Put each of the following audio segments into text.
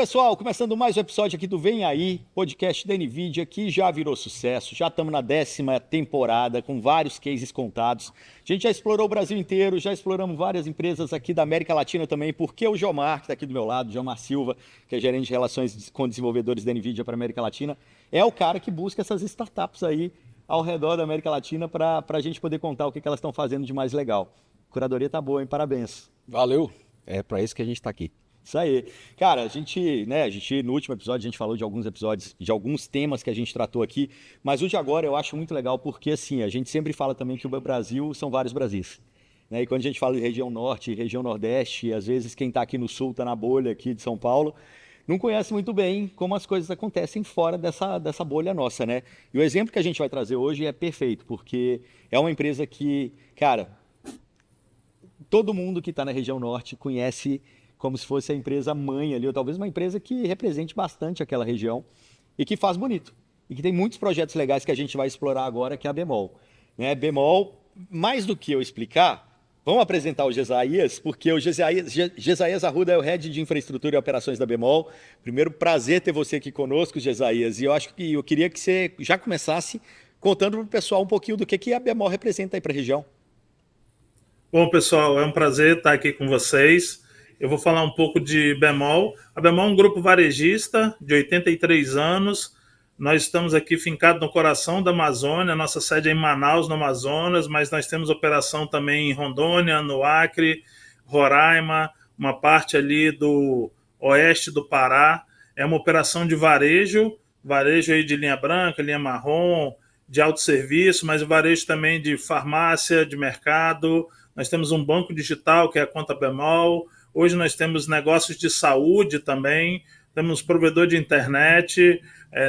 pessoal, começando mais um episódio aqui do Vem Aí, podcast da NVIDIA, que já virou sucesso, já estamos na 10ª temporada, com vários cases contados. A gente já explorou o Brasil inteiro, já exploramos várias empresas aqui da América Latina também, porque o Jomar, que está aqui do meu lado, Jomar Silva, que é gerente de relações com desenvolvedores da NVIDIA para a América Latina, é o cara que busca essas startups aí ao redor da América Latina para a gente poder contar o que elas estão fazendo de mais legal. A curadoria tá boa, hein? Parabéns. Valeu. É para isso que a gente está aqui. Isso aí. Cara, no último episódio, a gente falou de alguns episódios, de alguns temas que a gente tratou aqui, mas o de agora eu acho muito legal porque, assim, a gente sempre fala também que o Brasil são vários Brasis. Né? E quando a gente fala de região norte, região nordeste, às vezes quem está aqui no sul, está na bolha aqui de São Paulo, não conhece muito bem como as coisas acontecem fora dessa bolha nossa, né? E o exemplo que a gente vai trazer hoje é perfeito, porque é uma empresa que, cara, todo mundo que está na região norte conhece como se fosse a empresa mãe ali, ou talvez uma empresa que represente bastante aquela região e que faz bonito. E que tem muitos projetos legais que a gente vai explorar agora, que é a Bemol. Né? Bemol, mais do que eu explicar, vamos apresentar o Gesaías, porque o Gesaías Arruda é o Head de Infraestrutura e Operações da Bemol. Primeiro, prazer ter você aqui conosco, Gesaías. E eu queria que você já começasse contando para o pessoal um pouquinho do que a Bemol representa aí para a região. Bom, pessoal, é um prazer estar aqui com vocês. Eu vou falar um pouco de Bemol. A Bemol é um grupo varejista de 83 anos. Nós estamos aqui fincados no coração da Amazônia. Nossa sede é em Manaus, no Amazonas, mas nós temos operação também em Rondônia, no Acre, Roraima, uma parte ali do oeste do Pará. É uma operação de varejo aí de linha branca, linha marrom, de autosserviço, mas o varejo também de farmácia, de mercado. Nós temos um banco digital, que é a Conta Bemol. Hoje nós temos negócios de saúde também, temos provedor de internet,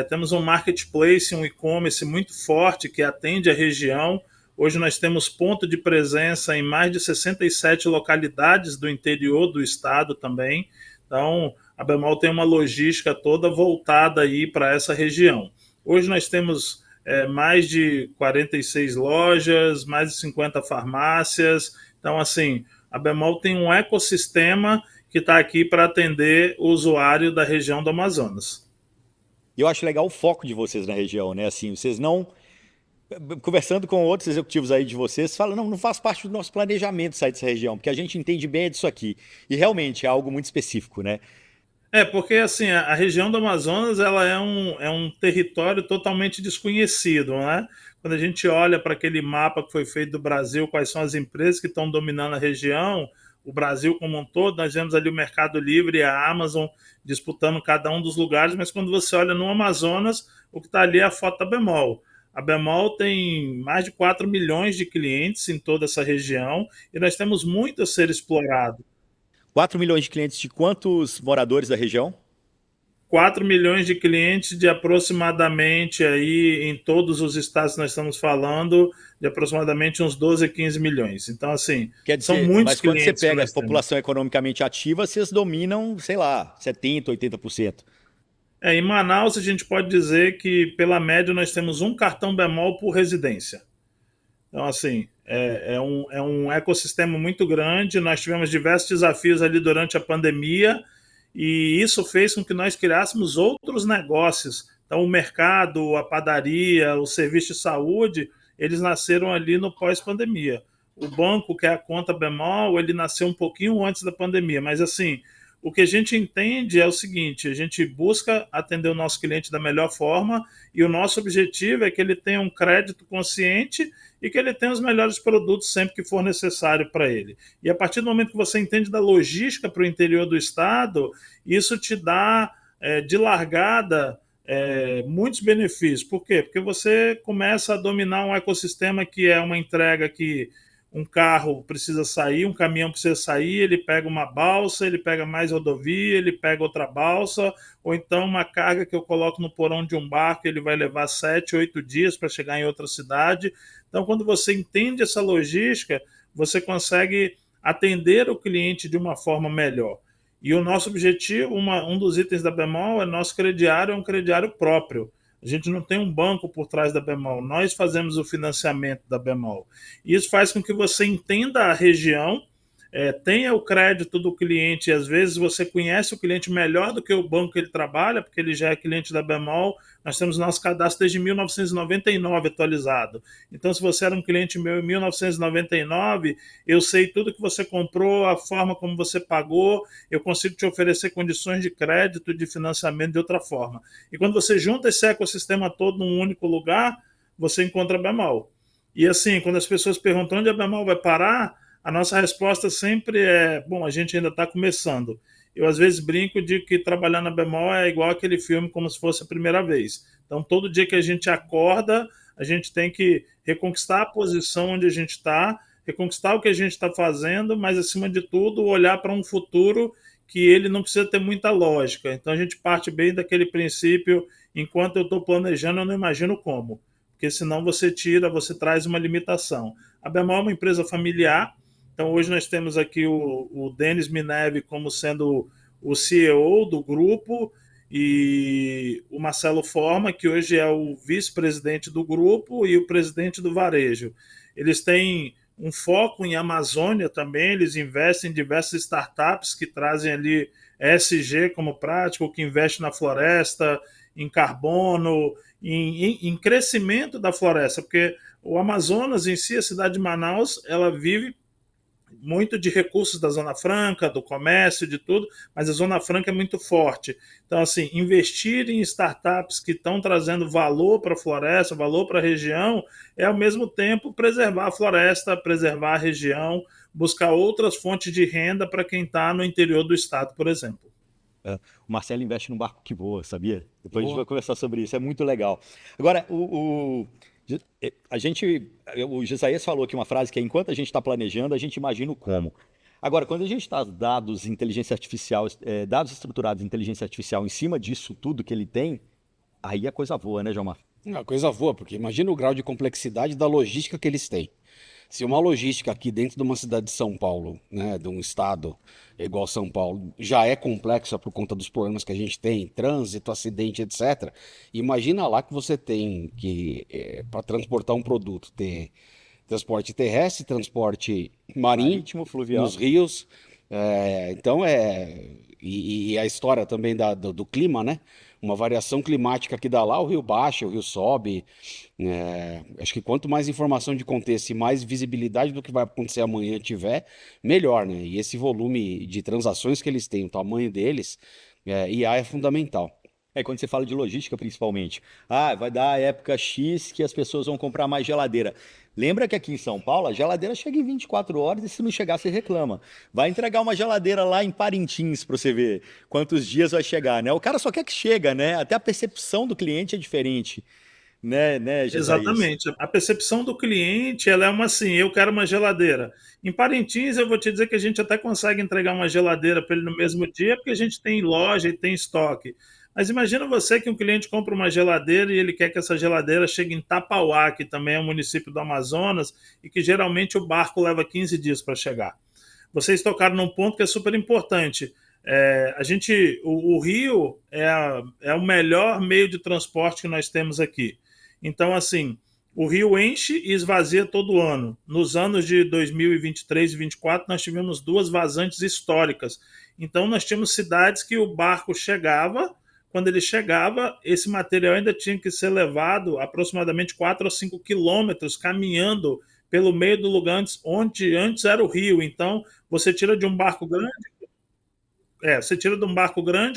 temos um marketplace, um e-commerce muito forte que atende a região. Hoje nós temos ponto de presença em mais de 67 localidades do interior do estado também. Então, a Bemol tem uma logística toda voltada aí para essa região. Hoje nós temos mais de 46 lojas, mais de 50 farmácias. Então, assim, a Bemol tem um ecossistema que está aqui para atender o usuário da região do Amazonas. E eu acho legal o foco de vocês na região, né? Assim, vocês não... Conversando com outros executivos aí de vocês, falam, não faz parte do nosso planejamento sair dessa região, porque a gente entende bem disso aqui. E realmente é algo muito específico, né? Porque assim, a região do Amazonas ela é um território totalmente desconhecido, né? Quando a gente olha para aquele mapa que foi feito do Brasil, quais são as empresas que estão dominando a região, o Brasil como um todo, nós vemos ali o Mercado Livre e a Amazon disputando cada um dos lugares, mas quando você olha no Amazonas, o que está ali é a foto da Bemol. A Bemol tem mais de 4 milhões de clientes em toda essa região e nós temos muito a ser explorado. 4 milhões de clientes de quantos moradores da região? 4 milhões de clientes de aproximadamente aí em todos os estados que nós estamos falando, de aproximadamente uns 12 a 15 milhões. Então, assim, Quer dizer, são muitos mas quando você clientes que pega a nós temos. população economicamente ativa, vocês dominam, sei lá, 70%, 80%. Em Manaus, a gente pode dizer que, pela média, nós temos um cartão Bemol por residência. Então, assim, é um ecossistema muito grande. Nós tivemos diversos desafios ali durante a pandemia e isso fez com que nós criássemos outros negócios. Então, o mercado, a padaria, o serviço de saúde, eles nasceram ali no pós-pandemia. O banco, que é a Conta Bemol, ele nasceu um pouquinho antes da pandemia, mas assim, o que a gente entende é o seguinte: a gente busca atender o nosso cliente da melhor forma e o nosso objetivo é que ele tenha um crédito consciente e que ele tenha os melhores produtos sempre que for necessário para ele. E a partir do momento que você entende da logística para o interior do estado, isso te dá de largada muitos benefícios. Por quê? Porque você começa a dominar um ecossistema que é uma entrega que um carro precisa sair, um caminhão precisa sair, ele pega uma balsa, ele pega mais rodovia, ele pega outra balsa, ou então uma carga que eu coloco no porão de um barco, ele vai levar 7, 8 dias para chegar em outra cidade. Então, quando você entende essa logística, você consegue atender o cliente de uma forma melhor. E o nosso objetivo, um dos itens da Bemol, é nosso crediário, é um crediário próprio. A gente não tem um banco por trás da Bemol, nós fazemos o financiamento da Bemol. E isso faz com que você entenda a região, tenha o crédito do cliente, e às vezes você conhece o cliente melhor do que o banco que ele trabalha, porque ele já é cliente da Bemol. Nós temos nosso cadastro desde 1999 atualizado. Então, se você era um cliente meu em 1999, eu sei tudo que você comprou, a forma como você pagou, eu consigo te oferecer condições de crédito, de financiamento de outra forma. E quando você junta esse ecossistema todo num único lugar, você encontra a Bemol. E assim, quando as pessoas perguntam onde a Bemol vai parar, a nossa resposta sempre é: bom, a gente ainda está começando. Eu às vezes brinco de que trabalhar na Bemol é igual aquele filme, como se fosse a primeira vez. Então, todo dia que a gente acorda, a gente tem que reconquistar a posição onde a gente está, reconquistar o que a gente está fazendo, mas acima de tudo, olhar para um futuro que ele não precisa ter muita lógica. Então, a gente parte bem daquele princípio: enquanto eu estou planejando, eu não imagino como, porque senão você traz uma limitação. A Bemol é uma empresa familiar. Então, hoje nós temos aqui o Denis Mineve como sendo o CEO do grupo, e o Marcelo Forma, que hoje é o vice-presidente do grupo e o presidente do varejo. Eles têm um foco em Amazônia também, eles investem em diversas startups que trazem ali ESG como prática, que investe na floresta, em carbono, em crescimento da floresta, porque o Amazonas em si, a cidade de Manaus, ela vive muito de recursos da Zona Franca, do comércio, de tudo, mas a Zona Franca é muito forte. Então, assim, investir em startups que estão trazendo valor para a floresta, valor para a região, é ao mesmo tempo preservar a floresta, preservar a região, buscar outras fontes de renda para quem está no interior do estado, por exemplo. O Marcelo investe num barco que voa, sabia? Depois a gente Boa. vai conversar sobre isso, é muito legal. Agora, a gente, o Gisaias falou aqui uma frase que é: enquanto a gente está planejando, a gente imagina o como. Agora, quando a gente está dados inteligência artificial, dados estruturados em inteligência artificial em cima disso tudo que ele tem, aí a coisa voa, né, Gilmar? Uma coisa boa, porque imagina o grau de complexidade da logística que eles têm. Se uma logística aqui dentro de uma cidade de São Paulo, né, de um estado igual São Paulo, já é complexa por conta dos problemas que a gente tem, trânsito, acidente, etc. Imagina lá que você tem que, para transportar um produto, ter transporte terrestre, transporte marinho, Marítimo, fluvial. nos rios. Então e a história também do clima, né? Uma variação climática que dá lá, o rio baixa, o rio sobe. Acho que quanto mais informação de contexto e mais visibilidade do que vai acontecer amanhã tiver, melhor, né? E esse volume de transações que eles têm, o tamanho deles, IA é fundamental. Quando você fala de logística, principalmente. Ah, vai dar a época X que as pessoas vão comprar mais geladeira. Lembra que aqui em São Paulo a geladeira chega em 24 horas e se não chegar você reclama. Vai entregar uma geladeira lá em Parintins para você ver quantos dias vai chegar, né? O cara só quer que chega, né? Até a percepção do cliente é diferente, né, Gisaias? Exatamente. A percepção do cliente, ela é uma assim: eu quero uma geladeira. Em Parintins, eu vou te dizer que a gente até consegue entregar uma geladeira para ele no mesmo dia, porque a gente tem loja e tem estoque. Mas imagina você que um cliente compra uma geladeira e ele quer que essa geladeira chegue em Tapauá, que também é um município do Amazonas, e que geralmente o barco leva 15 dias para chegar. Vocês tocaram num ponto que é super importante. O rio é o melhor meio de transporte que nós temos aqui. Então, assim, o rio enche e esvazia todo ano. Nos anos de 2023 e 2024, nós tivemos 2 vazantes históricas. Então, nós tínhamos cidades que o barco chegava. Quando ele chegava, esse material ainda tinha que ser levado aproximadamente 4 ou 5 quilômetros caminhando pelo meio do lugar onde antes era o rio. Então, você tira de um barco grande,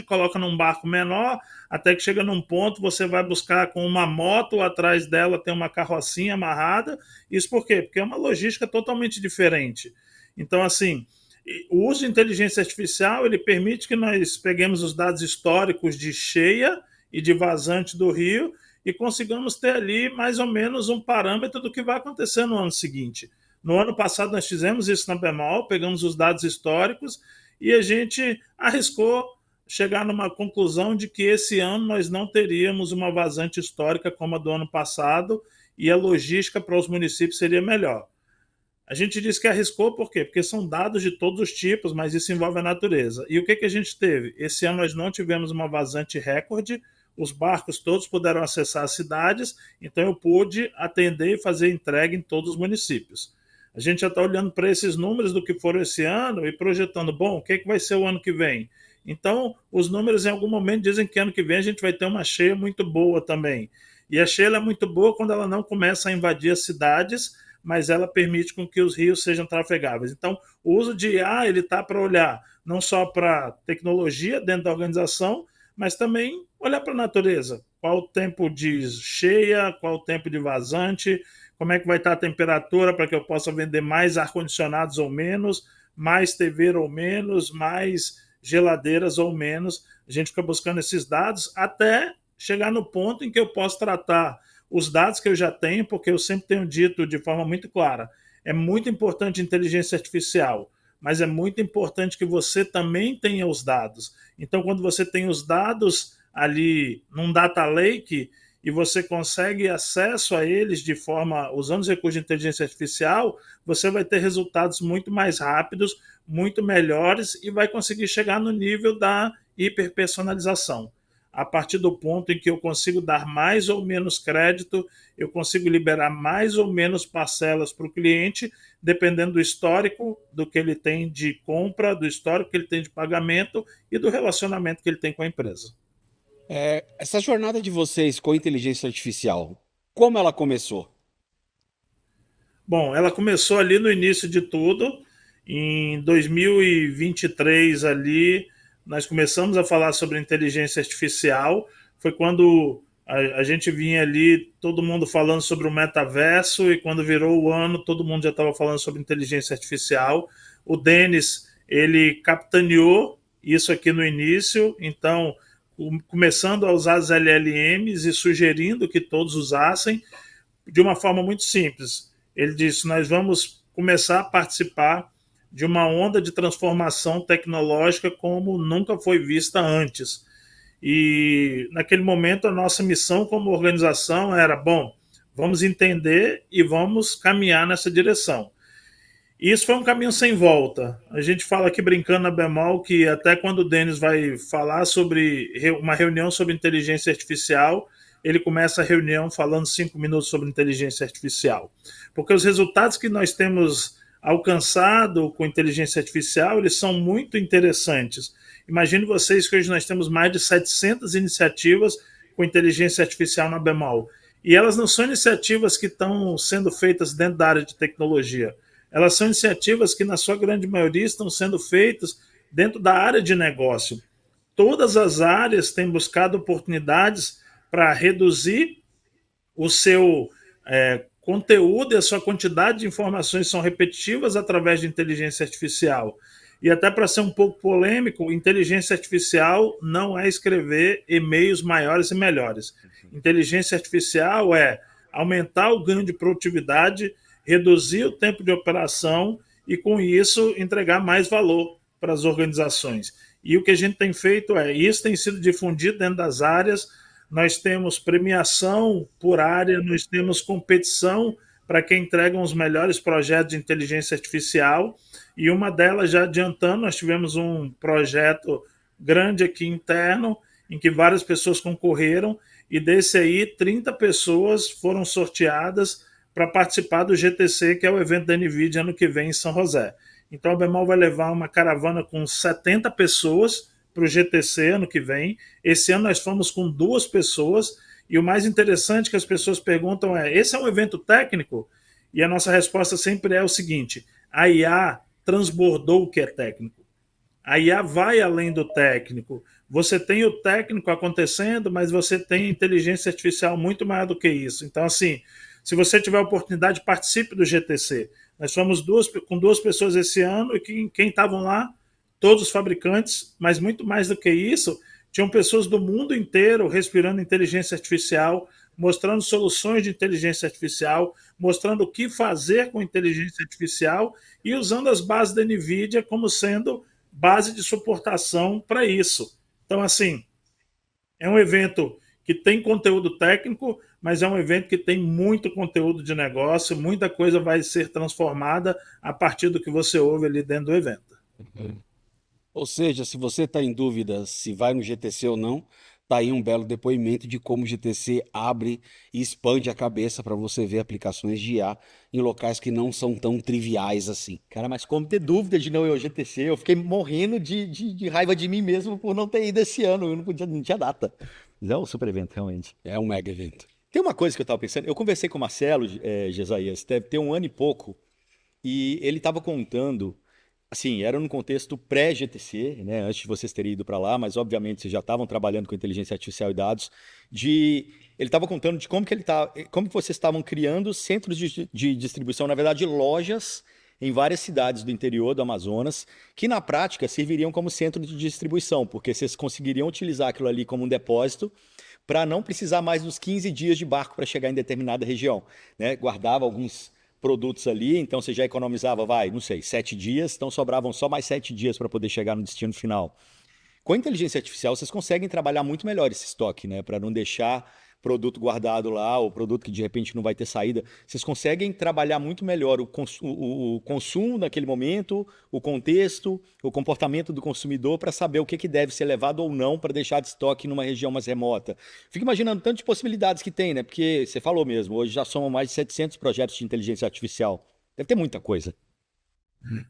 coloca num barco menor, até que chega num ponto, você vai buscar com uma moto, atrás dela tem uma carrocinha amarrada. Isso por quê? Porque é uma logística totalmente diferente. Então, assim, o uso de inteligência artificial, ele permite que nós peguemos os dados históricos de cheia e de vazante do rio e consigamos ter ali mais ou menos um parâmetro do que vai acontecer no ano seguinte. No ano passado nós fizemos isso na Bemol, pegamos os dados históricos e a gente arriscou chegar numa conclusão de que esse ano nós não teríamos uma vazante histórica como a do ano passado e a logística para os municípios seria melhor. A gente disse que arriscou por quê? Porque são dados de todos os tipos, mas isso envolve a natureza. E o que a gente teve? Esse ano nós não tivemos uma vazante recorde, os barcos todos puderam acessar as cidades, então eu pude atender e fazer entrega em todos os municípios. A gente já está olhando para esses números do que foram esse ano e projetando, bom, o que, é que vai ser o ano que vem? Então, os números em algum momento dizem que ano que vem a gente vai ter uma cheia muito boa também. E a cheia é muito boa quando ela não começa a invadir as cidades, mas ela permite com que os rios sejam trafegáveis. Então, o uso de IA ele está para olhar não só para tecnologia dentro da organização, mas também olhar para a natureza. Qual o tempo de cheia, qual o tempo de vazante, como é que vai estar a temperatura para que eu possa vender mais ar-condicionados ou menos, mais TV ou menos, mais geladeiras ou menos. A gente fica buscando esses dados até chegar no ponto em que eu posso tratar os dados que eu já tenho, porque eu sempre tenho dito de forma muito clara, é muito importante inteligência artificial, mas é muito importante que você também tenha os dados. Então, quando você tem os dados ali num data lake e você consegue acesso a eles de forma usando os recursos de inteligência artificial, você vai ter resultados muito mais rápidos, muito melhores e vai conseguir chegar no nível da hiperpersonalização. A partir do ponto em que eu consigo dar mais ou menos crédito, eu consigo liberar mais ou menos parcelas para o cliente, dependendo do histórico do que ele tem de compra, do histórico que ele tem de pagamento e do relacionamento que ele tem com a empresa. Essa jornada de vocês com a inteligência artificial, como ela começou? Bom, ela começou ali no início de tudo, em 2023 ali, nós começamos a falar sobre inteligência artificial, foi quando a gente vinha ali, todo mundo falando sobre o metaverso, e quando virou o ano, todo mundo já estava falando sobre inteligência artificial. O Denis, ele capitaneou isso aqui no início, então, começando a usar as LLMs e sugerindo que todos usassem, de uma forma muito simples. Ele disse: nós vamos começar a participar de uma onda de transformação tecnológica como nunca foi vista antes. E naquele momento a nossa missão como organização era: bom, vamos entender e vamos caminhar nessa direção. E isso foi um caminho sem volta. A gente fala aqui brincando na Bemol que até quando o Denis vai falar sobre uma reunião sobre inteligência artificial, ele começa a reunião falando 5 minutos sobre inteligência artificial. Porque os resultados que nós temos alcançado com inteligência artificial, eles são muito interessantes. Imagine vocês que hoje nós temos mais de 700 iniciativas com inteligência artificial na Bemol. E elas não são iniciativas que estão sendo feitas dentro da área de tecnologia. Elas são iniciativas que, na sua grande maioria, estão sendo feitas dentro da área de negócio. Todas as áreas têm buscado oportunidades para reduzir o seu conteúdo e a sua quantidade de informações são repetitivas através de inteligência artificial. E até para ser um pouco polêmico, inteligência artificial não é escrever e-mails maiores e melhores. Inteligência artificial é aumentar o ganho de produtividade, reduzir o tempo de operação e, com isso, entregar mais valor para as organizações. E o que a gente tem feito isso tem sido difundido dentro das áreas. Nós temos premiação por área, nós temos competição para quem entrega os melhores projetos de inteligência artificial. E uma delas, já adiantando, nós tivemos um projeto grande aqui interno, em que várias pessoas concorreram, e desse aí, 30 pessoas foram sorteadas para participar do GTC, que é o evento da NVIDIA ano que vem em São José. Então a Bemol vai levar uma caravana com 70 pessoas para o GTC ano que vem. Esse ano nós fomos com 2 pessoas, e o mais interessante que as pessoas perguntam esse é um evento técnico? E a nossa resposta sempre é o seguinte: a IA transbordou o que é técnico. A IA vai além do técnico. Você tem o técnico acontecendo, mas você tem inteligência artificial muito maior do que isso. Então, assim, se você tiver a oportunidade, participe do GTC. Nós fomos com 2 pessoas esse ano, e quem estavam lá? Todos os fabricantes, mas muito mais do que isso, tinham pessoas do mundo inteiro respirando inteligência artificial, mostrando soluções de inteligência artificial, mostrando o que fazer com inteligência artificial e usando as bases da NVIDIA como sendo base de suportação para isso. Então, assim, é um evento que tem conteúdo técnico, mas é um evento que tem muito conteúdo de negócio, muita coisa vai ser transformada a partir do que você ouve ali dentro do evento. Ou seja, se você está em dúvida se vai no GTC ou não, Tá aí um belo depoimento de como o GTC abre e expande a cabeça para você ver aplicações de IA em locais que não são tão triviais assim. Cara, mas como ter dúvida de não ir ao GTC? Eu fiquei morrendo de raiva de mim mesmo por não ter ido esse ano. Eu não podia, não tinha data. Mas é um super evento, realmente. É um mega evento. Tem uma coisa que eu estava pensando. Eu conversei com o Marcelo, Gesaías, deve ter um ano e pouco, e ele estava contando. Assim, era num contexto pré-GTC, né, antes de vocês terem ido para lá, mas obviamente vocês já estavam trabalhando com inteligência artificial e dados. Ele estava contando de como que vocês estavam criando centros de distribuição, na verdade, lojas em várias cidades do interior do Amazonas, que na prática serviriam como centro de distribuição, porque vocês conseguiriam utilizar aquilo ali como um depósito para não precisar mais dos 15 dias de barco para chegar em determinada região, né? Guardava alguns produtos ali, então você já economizava, não sei, 7 dias, então sobravam só mais 7 dias para poder chegar no destino final. Com a inteligência artificial, vocês conseguem trabalhar muito melhor esse estoque, né? Para não deixar produto guardado lá, ou produto que de repente não vai ter saída. Vocês conseguem trabalhar muito melhor o consumo naquele momento, o contexto, o comportamento do consumidor para saber o que deve ser levado ou não para deixar de estoque numa região mais remota. Fico imaginando tantas possibilidades que tem, né? Porque você falou mesmo, hoje já somam mais de 700 projetos de inteligência artificial. Deve ter muita coisa.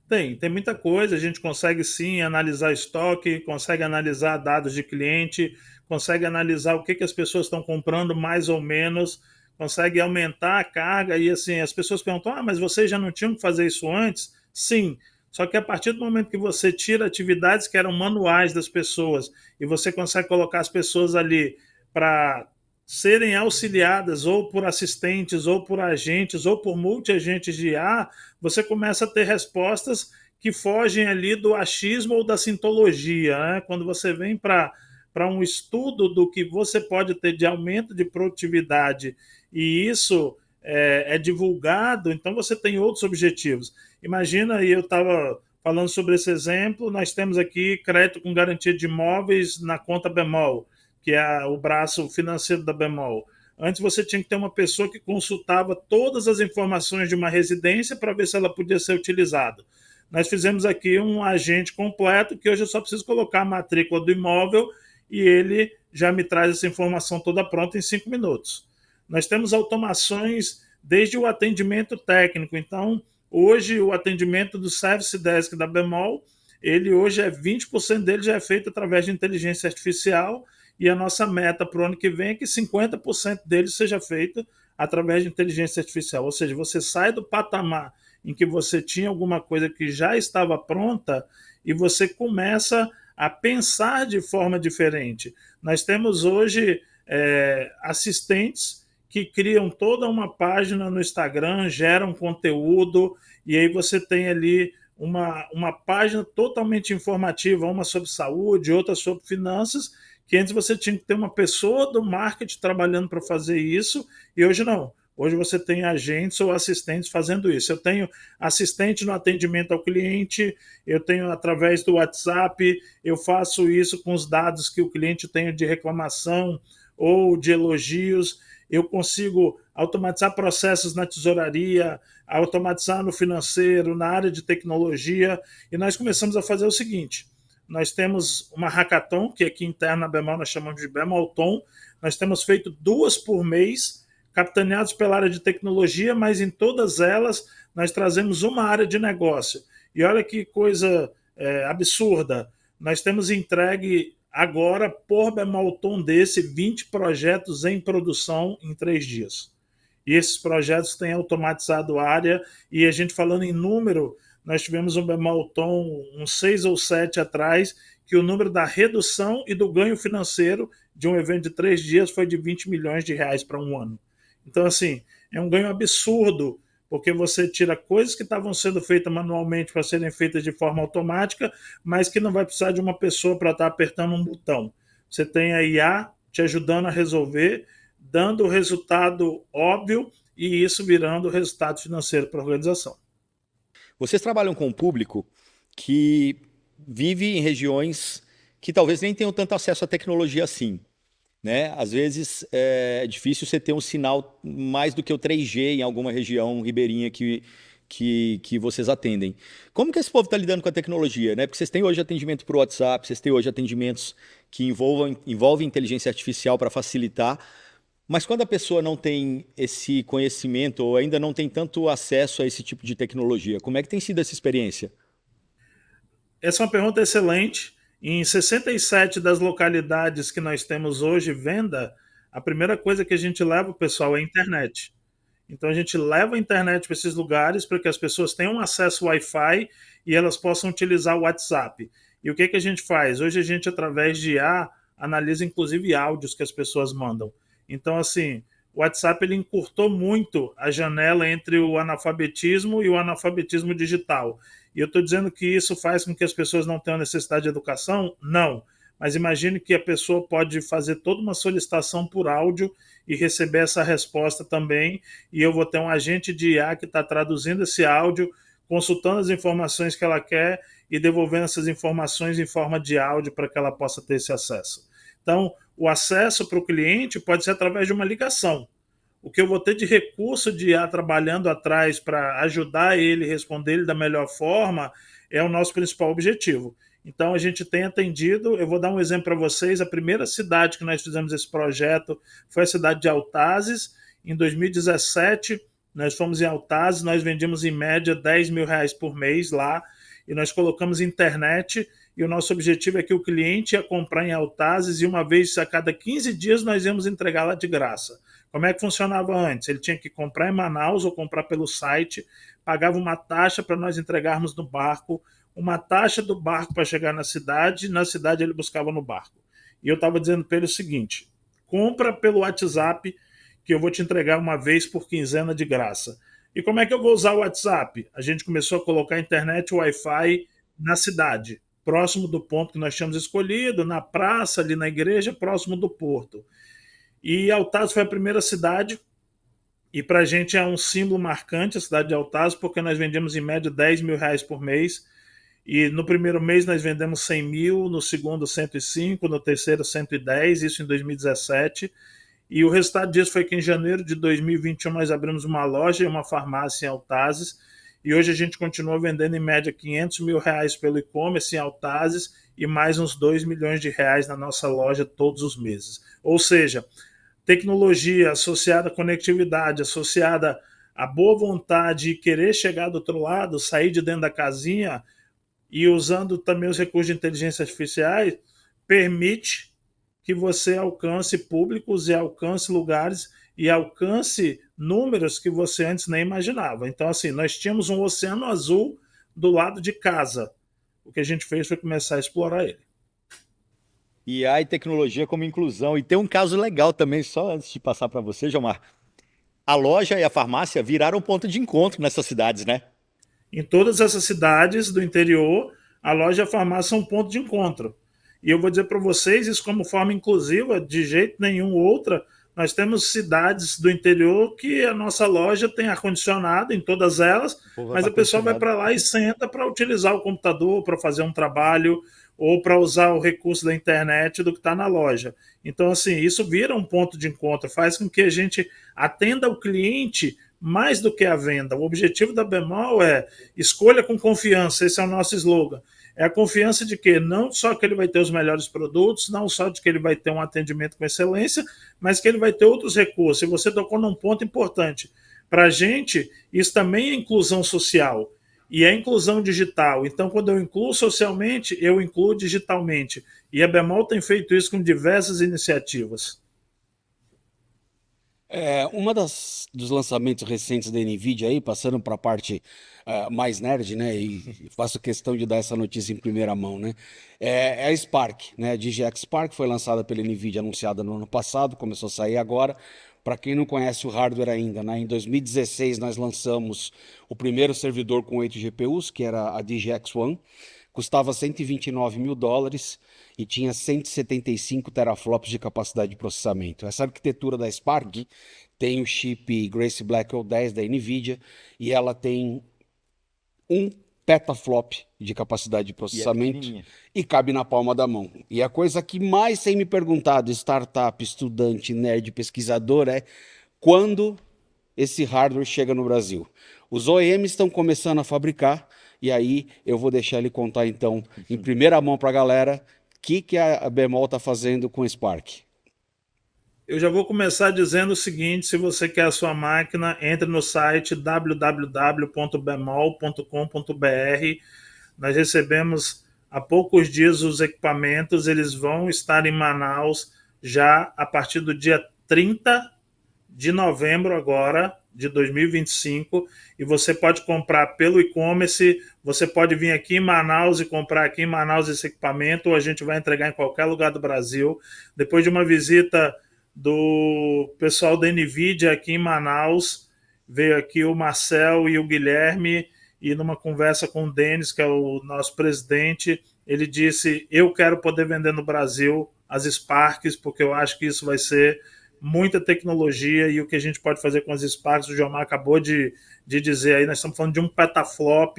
Tem muita coisa. A gente consegue sim analisar estoque, consegue analisar dados de cliente, consegue analisar o que as pessoas estão comprando mais ou menos, consegue aumentar a carga. E assim, as pessoas perguntam: ah, mas vocês já não tinham que fazer isso antes? Sim. Só que a partir do momento que você tira atividades que eram manuais das pessoas e você consegue colocar as pessoas ali para serem auxiliadas ou por assistentes, ou por agentes, ou por multiagentes de IA, você começa a ter respostas que fogem ali do achismo ou da sintologia, né? Quando você vem para um estudo do que você pode ter de aumento de produtividade e isso é divulgado, então você tem outros objetivos. Imagina, e eu estava falando sobre esse exemplo, nós temos aqui crédito com garantia de imóveis na conta Bemol, que é o braço financeiro da Bemol. Antes você tinha que ter uma pessoa que consultava todas as informações de uma residência para ver se ela podia ser utilizada. Nós fizemos aqui um agente completo que hoje eu só preciso colocar a matrícula do imóvel e ele já me traz essa informação toda pronta em 5 minutos. Nós temos automações desde o atendimento técnico. Então, hoje o atendimento do Service Desk da Bemol, ele hoje 20% dele já é feito através de inteligência artificial e a nossa meta para o ano que vem é que 50% dele seja feito através de inteligência artificial. Ou seja, você sai do patamar em que você tinha alguma coisa que já estava pronta e você começa a pensar de forma diferente. Nós temos hoje assistentes que criam toda uma página no Instagram, geram conteúdo, e aí você tem ali uma página totalmente informativa, uma sobre saúde, outra sobre finanças, que antes você tinha que ter uma pessoa do marketing trabalhando para fazer isso, e hoje não. Hoje você tem agentes ou assistentes fazendo isso. Eu tenho assistente no atendimento ao cliente, eu tenho através do WhatsApp, eu faço isso com os dados que o cliente tem de reclamação ou de elogios, eu consigo automatizar processos na tesouraria, automatizar no financeiro, na área de tecnologia, e nós começamos a fazer o seguinte: nós temos uma hackathon, que aqui interna na Bemol nós chamamos de Bemolton. Nós temos feito 2 por mês, capitaneados pela área de tecnologia, mas em todas elas nós trazemos uma área de negócio. E olha que coisa absurda, nós temos entregue agora, por Bemolton desse, 20 projetos em produção em 3 dias. E esses projetos têm automatizado a área, e a gente falando em número, nós tivemos um Bemolton, uns 6 ou 7 atrás, que o número da redução e do ganho financeiro de um evento de 3 dias foi de 20 milhões de reais para um ano. Então, assim, é um ganho absurdo, porque você tira coisas que estavam sendo feitas manualmente para serem feitas de forma automática, mas que não vai precisar de uma pessoa para estar apertando um botão. Você tem a IA te ajudando a resolver, dando o resultado óbvio e isso virando o resultado financeiro para a organização. Vocês trabalham com um público que vive em regiões que talvez nem tenham tanto acesso à tecnologia assim, né? Às vezes é difícil você ter um sinal mais do que o 3G em alguma região ribeirinha que vocês atendem. Como que esse povo está lidando com a tecnologia, né? Porque vocês têm hoje atendimento por WhatsApp, vocês têm hoje atendimentos que envolvem inteligência artificial para facilitar, mas quando a pessoa não tem esse conhecimento ou ainda não tem tanto acesso a esse tipo de tecnologia, como é que tem sido essa experiência? Essa é uma pergunta excelente. Em 67 das localidades que nós temos hoje venda, a primeira coisa que a gente leva, pessoal, é a internet. Então a gente leva a internet para esses lugares para que as pessoas tenham acesso ao Wi-Fi e elas possam utilizar o WhatsApp. E o que, que a gente faz? Hoje a gente, através de IA, analisa inclusive áudios que as pessoas mandam. Então, assim, o WhatsApp ele encurtou muito a janela entre o analfabetismo e o analfabetismo digital. E eu estou dizendo que isso faz com que as pessoas não tenham necessidade de educação? Não. Mas imagine que a pessoa pode fazer toda uma solicitação por áudio e receber essa resposta também, e eu vou ter um agente de IA que está traduzindo esse áudio, consultando as informações que ela quer e devolvendo essas informações em forma de áudio para que ela possa ter esse acesso. Então, o acesso para o cliente pode ser através de uma ligação. O que eu vou ter de recurso de IA trabalhando atrás para ajudar ele, responder ele da melhor forma, é o nosso principal objetivo. Então, a gente tem atendido, eu vou dar um exemplo para vocês, a primeira cidade que nós fizemos esse projeto foi a cidade de Altazes. Em 2017, nós fomos em Altazes, nós vendíamos em média R$ 10.000 por mês lá, e nós colocamos internet, e o nosso objetivo é que o cliente ia comprar em Altazes, e uma vez a cada 15 dias nós íamos entregar lá de graça. Como é que funcionava antes? Ele tinha que comprar em Manaus ou comprar pelo site, pagava uma taxa para nós entregarmos no barco, uma taxa do barco para chegar na cidade ele buscava no barco. E eu estava dizendo para ele o seguinte: compra pelo WhatsApp, que eu vou te entregar uma vez por quinzena de graça. E como é que eu vou usar o WhatsApp? A gente começou a colocar internet e Wi-Fi na cidade, próximo do ponto que nós tínhamos escolhido, na praça, ali na igreja, próximo do porto. E Altazes foi a primeira cidade, e para a gente é um símbolo marcante a cidade de Altazes, porque nós vendemos em média R$ 10.000 por mês, e no primeiro mês nós vendemos 100 mil, no segundo 105, no terceiro 110, isso em 2017. E o resultado disso foi que em janeiro de 2021 nós abrimos uma loja e uma farmácia em Altazes, e hoje a gente continua vendendo em média R$ 500 mil pelo e-commerce em Altazes e mais uns R$ 2 milhões na nossa loja todos os meses. Ou seja, tecnologia associada à conectividade, associada à boa vontade e querer chegar do outro lado, sair de dentro da casinha, e usando também os recursos de inteligência artificial, permite que você alcance públicos e alcance lugares e alcance números que você antes nem imaginava. Então, assim, nós tínhamos um oceano azul do lado de casa. O que a gente fez foi começar a explorar ele. IA e tecnologia como inclusão. E tem um caso legal também, só antes de passar para você, Gilmar. A loja e a farmácia viraram ponto de encontro nessas cidades, né? Em todas essas cidades do interior, a loja e a farmácia são um ponto de encontro. E eu vou dizer para vocês, isso como forma inclusiva, de jeito nenhum outra, nós temos cidades do interior que a nossa loja tem ar-condicionado em todas elas, mas a pessoa vai para lá e senta para utilizar o computador, para fazer um trabalho, ou para usar o recurso da internet do que está na loja. Então, assim, isso vira um ponto de encontro, faz com que a gente atenda o cliente mais do que a venda. O objetivo da Bemol é escolha com confiança, esse é o nosso slogan. É a confiança de que não só que ele vai ter os melhores produtos, não só de que ele vai ter um atendimento com excelência, mas que ele vai ter outros recursos. E você tocou num ponto importante. Para a gente, isso também é inclusão social e é inclusão digital. Então, quando eu incluo socialmente, eu incluo digitalmente. E a Bemol tem feito isso com diversas iniciativas. Uma dos lançamentos recentes da NVIDIA aí, passando para a parte mais nerd, né? E faço questão de dar essa notícia em primeira mão, né? É a Spark, né? A DGX Spark foi lançada pela NVIDIA, anunciada no ano passado, começou a sair agora. Para quem não conhece o hardware ainda, né? Em 2016 nós lançamos o primeiro servidor com 8 GPUs, que era a DGX One. Custava US$129 mil e tinha 175 teraflops de capacidade de processamento. Essa arquitetura da Spark tem o chip Grace Blackwell 10 da NVIDIA e ela tem 1 petaflop de capacidade de processamento e cabe na palma da mão. E a coisa que mais tem me perguntado, startup, estudante, nerd, pesquisador, é quando esse hardware chega no Brasil? Os OEMs estão começando a fabricar, e aí eu vou deixar ele contar então, em primeira mão para a galera, o que a Bemol está fazendo com o Spark. Eu já vou começar dizendo o seguinte: se você quer a sua máquina, entre no site www.bemol.com.br. Nós recebemos há poucos dias os equipamentos, eles vão estar em Manaus já a partir do dia 30 de novembro agora, de 2025, e você pode comprar pelo e-commerce, você pode vir aqui em Manaus e comprar aqui em Manaus esse equipamento, ou a gente vai entregar em qualquer lugar do Brasil. Depois de uma visita do pessoal da NVIDIA aqui em Manaus, veio aqui o Marcel e o Guilherme, e numa conversa com o Denis, que é o nosso presidente, ele disse: eu quero poder vender no Brasil as Sparks, porque eu acho que isso vai ser muita tecnologia, e o que a gente pode fazer com as Sparks, o Jomar acabou de dizer aí, nós estamos falando de um petaflop,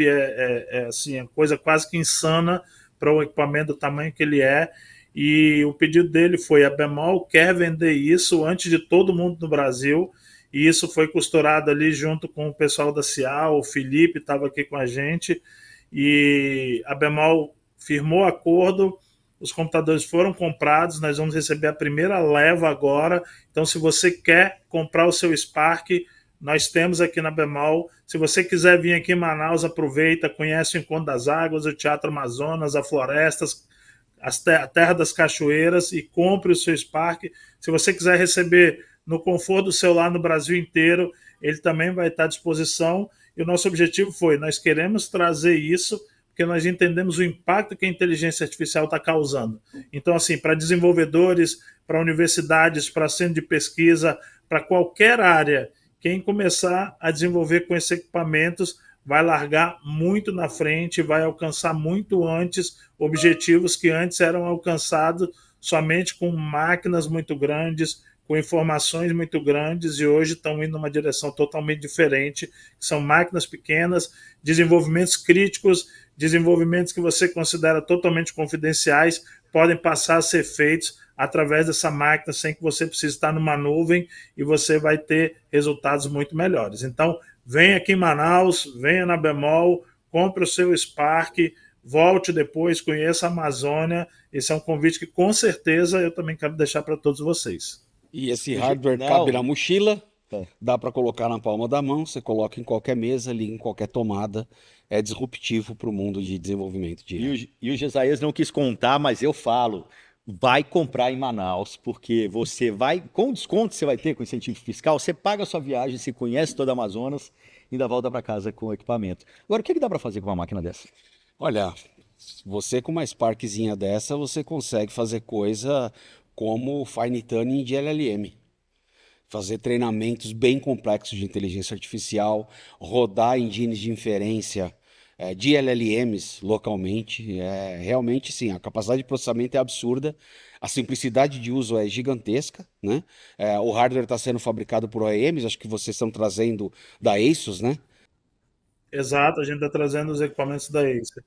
assim, é coisa quase que insana para o equipamento do tamanho que ele é, e o pedido dele foi: a Bemol quer vender isso antes de todo mundo no Brasil, e isso foi costurado ali junto com o pessoal da Cial, o Felipe estava aqui com a gente, e a Bemol firmou acordo, os computadores foram comprados, nós vamos receber a primeira leva agora. Então, se você quer comprar o seu Spark, nós temos aqui na Bemol. Se você quiser vir aqui em Manaus, aproveita, conhece o Encontro das Águas, o Teatro Amazonas, a Florestas, a Terra das Cachoeiras, e compre o seu Spark. Se você quiser receber no conforto do celular no Brasil inteiro, ele também vai estar à disposição. E o nosso objetivo foi: nós queremos trazer isso porque nós entendemos o impacto que a inteligência artificial está causando. Então, assim, para desenvolvedores, para universidades, para centro de pesquisa, para qualquer área, quem começar a desenvolver com esses equipamentos vai largar muito na frente, vai alcançar muito antes objetivos que antes eram alcançados somente com máquinas muito grandes, com informações muito grandes, e hoje estão indo numa direção totalmente diferente, que são máquinas pequenas, desenvolvimentos críticos, desenvolvimentos que você considera totalmente confidenciais, podem passar a ser feitos através dessa máquina sem que você precise estar numa nuvem, e você vai ter resultados muito melhores. Então, venha aqui em Manaus, venha na Bemol, compre o seu Spark, volte depois, conheça a Amazônia. Esse é um convite que com certeza eu também quero deixar para todos vocês. E esse hardware cabe na mochila, dá para colocar na palma da mão, você coloca em qualquer mesa, liga em qualquer tomada, é disruptivo para o mundo de desenvolvimento de... E o Gesaías não quis contar, mas eu falo: vai comprar em Manaus, porque você vai, com desconto você vai ter, com incentivo fiscal, você paga a sua viagem, você conhece toda a Amazonas, e ainda volta para casa com o equipamento. Agora, o que dá para fazer com uma máquina dessa? Olha, você com uma Sparkzinha dessa, você consegue fazer coisa como fine tuning de LLM. Fazer treinamentos bem complexos de inteligência artificial, rodar engines de inferência de LLMs localmente. Realmente, sim, a capacidade de processamento é absurda, a simplicidade de uso é gigantesca, né? O hardware está sendo fabricado por OEMs, acho que vocês estão trazendo da ASUS, né? Exato, a gente está trazendo os equipamentos da Acer.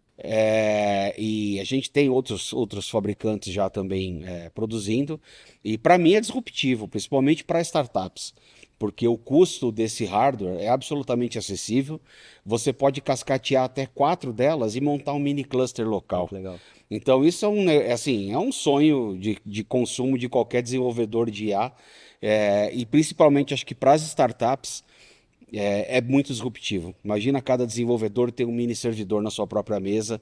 E a gente tem outros fabricantes já também produzindo, e para mim é disruptivo, principalmente para startups, porque o custo desse hardware é absolutamente acessível. Você pode cascatear até 4 delas e montar um mini cluster local. Legal. Então isso é um sonho de consumo de qualquer desenvolvedor de IA, e principalmente acho que para as startups é muito disruptivo. Imagina cada desenvolvedor ter um mini servidor na sua própria mesa,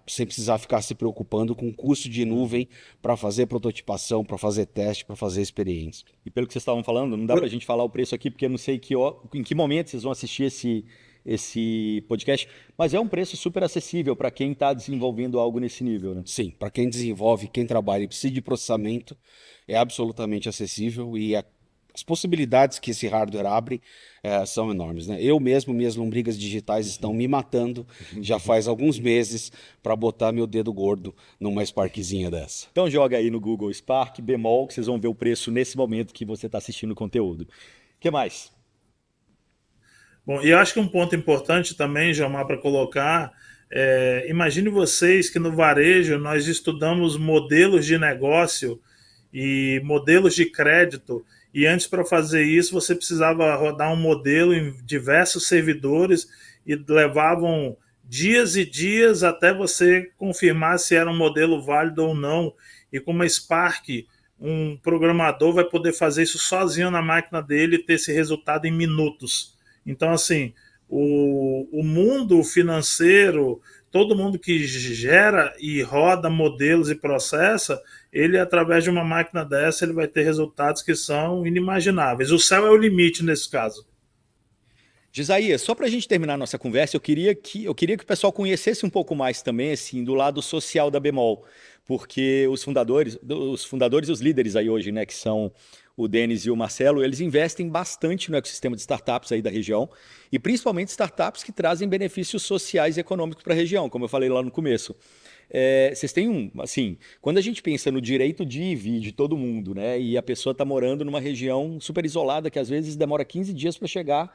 sem precisar ficar se preocupando com o custo de nuvem para fazer prototipação, para fazer teste, para fazer experiência. E pelo que vocês estavam falando, não dá para a gente falar o preço aqui, porque eu não sei em que momento vocês vão assistir esse podcast, mas é um preço super acessível para quem está desenvolvendo algo nesse nível, né? Sim, para quem desenvolve, quem trabalha e precisa de processamento, é absolutamente acessível, e as possibilidades que esse hardware abre são enormes, né? Eu mesmo, minhas lombrigas digitais estão me matando já faz alguns meses para botar meu dedo gordo numa Sparkzinha dessa. Então joga aí no Google Spark Bemol, que vocês vão ver o preço nesse momento que você está assistindo o conteúdo. O que mais? Bom, e eu acho que um ponto importante também, Gilmar, para colocar, imagine vocês que no varejo nós estudamos modelos de negócio e modelos de crédito, e antes para fazer isso você precisava rodar um modelo em diversos servidores e levavam dias e dias até você confirmar se era um modelo válido ou não. E com uma Spark, um programador vai poder fazer isso sozinho na máquina dele e ter esse resultado em minutos. Então, assim, o mundo financeiro, todo mundo que gera e roda modelos e processa, ele, através de uma máquina dessa, ele vai ter resultados que são inimagináveis. O céu é o limite nesse caso. Gisaías, só para a gente terminar nossa conversa, eu queria que o pessoal conhecesse um pouco mais também, assim, do lado social da Bemol, porque os fundadores e os líderes aí hoje, né, que são o Denis e o Marcelo, eles investem bastante no ecossistema de startups aí da região, e principalmente startups que trazem benefícios sociais e econômicos para a região, como eu falei lá no começo. Vocês têm assim, quando a gente pensa no direito de ir e vir de todo mundo, né, e a pessoa está morando numa região super isolada, que às vezes demora 15 dias para chegar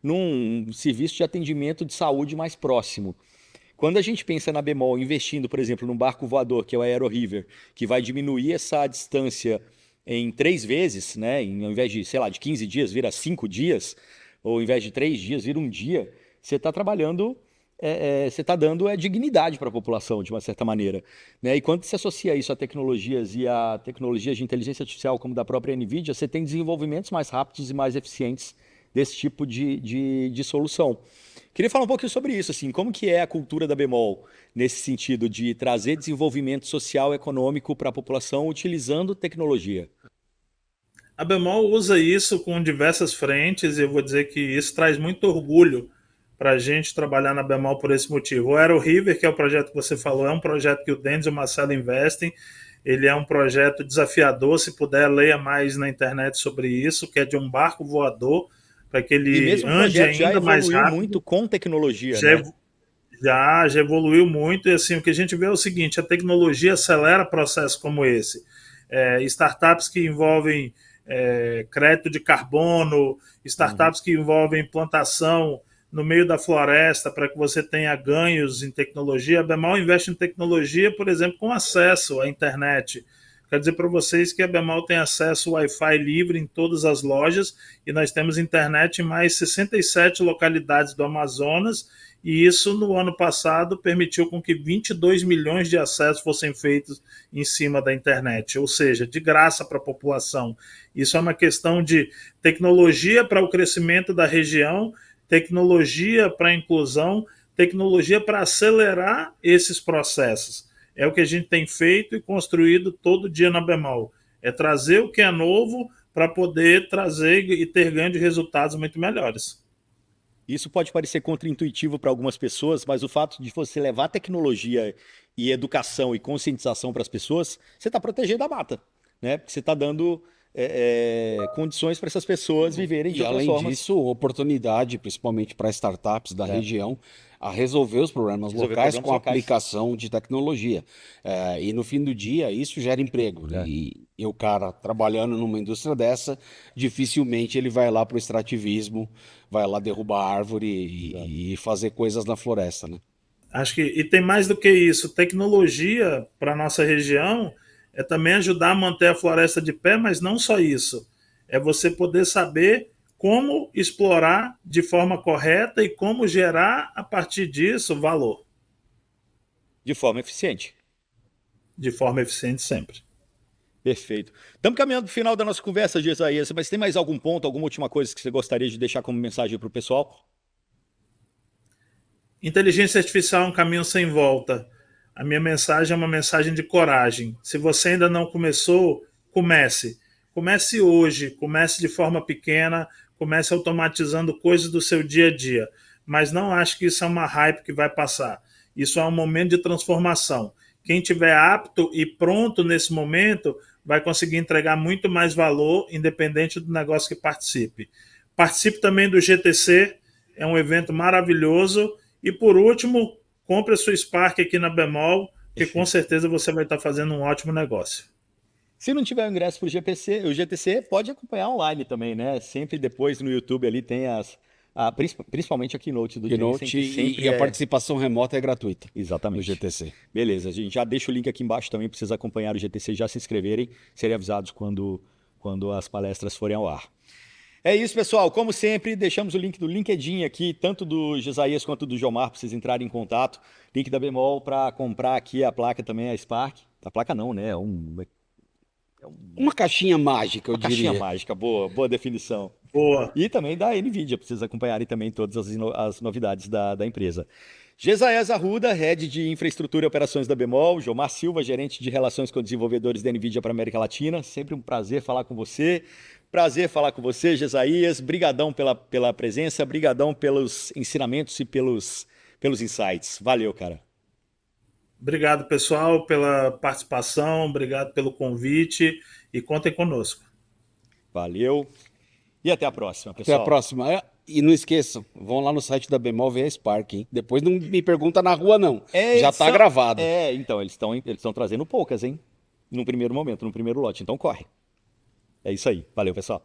num serviço de atendimento de saúde mais próximo. Quando a gente pensa na Bemol investindo, por exemplo, num barco voador, que é o Aero River, que vai diminuir essa distância em 3 vezes, né? Ao invés de, sei lá, de 15 dias, vira 5 dias, ou ao invés de 3 dias, vira um dia, você está trabalhando, você está dando dignidade para a população, de uma certa maneira. Né? E quando se associa isso a tecnologias e a tecnologias de inteligência artificial, como da própria NVIDIA, você tem desenvolvimentos mais rápidos e mais eficientes desse tipo de solução. Queria falar um pouquinho sobre isso, assim, como que é a cultura da Bemol nesse sentido de trazer desenvolvimento social e econômico para a população utilizando tecnologia. A Bemol usa isso com diversas frentes e eu vou dizer que isso traz muito orgulho para a gente trabalhar na Bemol por esse motivo. O Aero River, que é o projeto que você falou, é um projeto que o Denis e o Marcelo investem. Ele é um projeto desafiador, se puder, leia mais na internet sobre isso, que é de um barco voador, para que E ele mesmo o ande projeto já ainda mais evoluiu rápido. muito com tecnologia, Já, né? já evoluiu muito, e assim, o que a gente vê é o seguinte: a tecnologia acelera processos como esse. Startups que envolvem crédito de carbono, Uhum. startups que envolvem plantação no meio da floresta para que você tenha ganhos em tecnologia. A Bemol investe em tecnologia, por exemplo, com acesso à internet. Quero dizer para vocês que a Bemol tem acesso ao Wi-Fi livre em todas as lojas e nós temos internet em mais 67 localidades do Amazonas, e isso no ano passado permitiu com que 22 milhões de acessos fossem feitos em cima da internet, ou seja, de graça para a população. Isso é uma questão de tecnologia para o crescimento da região, tecnologia para a inclusão, tecnologia para acelerar esses processos. É o que a gente tem feito e construído todo dia na Bemol. É trazer o que é novo para poder trazer e ter ganho de resultados muito melhores. Isso pode parecer contraintuitivo para algumas pessoas, mas o fato de você levar tecnologia e educação e conscientização para as pessoas, você está protegendo a mata, né? Porque você está dando condições para essas pessoas viverem de E outras além formas. disso, oportunidade, principalmente para startups da É, região, a resolver os problemas resolver locais problemas com a locais. aplicação de tecnologia. E no fim do dia, isso gera emprego. É. E o cara trabalhando numa indústria dessa, dificilmente ele vai lá para o extrativismo, vai lá derrubar árvore Exato. e fazer coisas na floresta, né? Acho que e tem mais do que isso. Tecnologia para nossa região é também ajudar a manter a floresta de pé, mas não só isso. É você poder saber como explorar de forma correta e como gerar a partir disso valor De forma eficiente. de forma eficiente sempre. Perfeito. Estamos caminhando para o final da nossa conversa, Gesaías, mas tem mais algum ponto, alguma última coisa que você gostaria de deixar como mensagem para o pessoal? Inteligência artificial é um caminho sem volta. A minha mensagem é uma mensagem de coragem. Se você ainda não começou, comece. Comece hoje, comece de forma pequena, comece automatizando coisas do seu dia a dia. Mas não ache que isso é uma hype que vai passar. Isso é um momento de transformação. Quem tiver apto e pronto nesse momento vai conseguir entregar muito mais valor, independente do negócio que participe. Participe também do GTC, é um evento maravilhoso. E por último, compre a sua Spark aqui na Bemol, que com certeza você vai estar fazendo um ótimo negócio. Se não tiver o ingresso para o GTC pode acompanhar online também, né? Sempre depois no YouTube ali tem principalmente a Keynote do Jensen, Keynote que sempre e a participação remota é gratuita no Exatamente. GTC. Beleza, a gente já deixa o link aqui embaixo também para vocês acompanharem o GTC e já se inscreverem, serem avisados quando quando as palestras forem ao ar. É isso, pessoal. Como sempre, deixamos o link do LinkedIn aqui, tanto do Gesaías quanto do Jomar, para vocês entrarem em contato. Link da Bemol para comprar aqui a placa também, a Spark. A placa não, né? Uma caixinha mágica, eu Uma caixinha diria. mágica, boa definição. Boa. E também da NVIDIA, para vocês acompanharem também todas as novidades da empresa. Gesaías Arruda, Head de Infraestrutura e Operações da Bemol. Jomar Silva, Gerente de Relações com Desenvolvedores da NVIDIA para a América Latina. Sempre um prazer falar com você. Prazer falar com você, Gesaías. Brigadão pela presença, brigadão pelos ensinamentos e pelos insights. Valeu, cara. Obrigado, pessoal, pela participação, obrigado pelo convite e contem conosco. Valeu. E até a próxima, Até pessoal. a próxima. E não esqueçam, vão lá no site da Bemol ver a Spark, hein? Depois não me pergunta na rua, não. Já tá gravado. Então, eles estão trazendo poucas, hein? No primeiro momento, no primeiro lote. Então corre. É isso aí. Valeu, pessoal.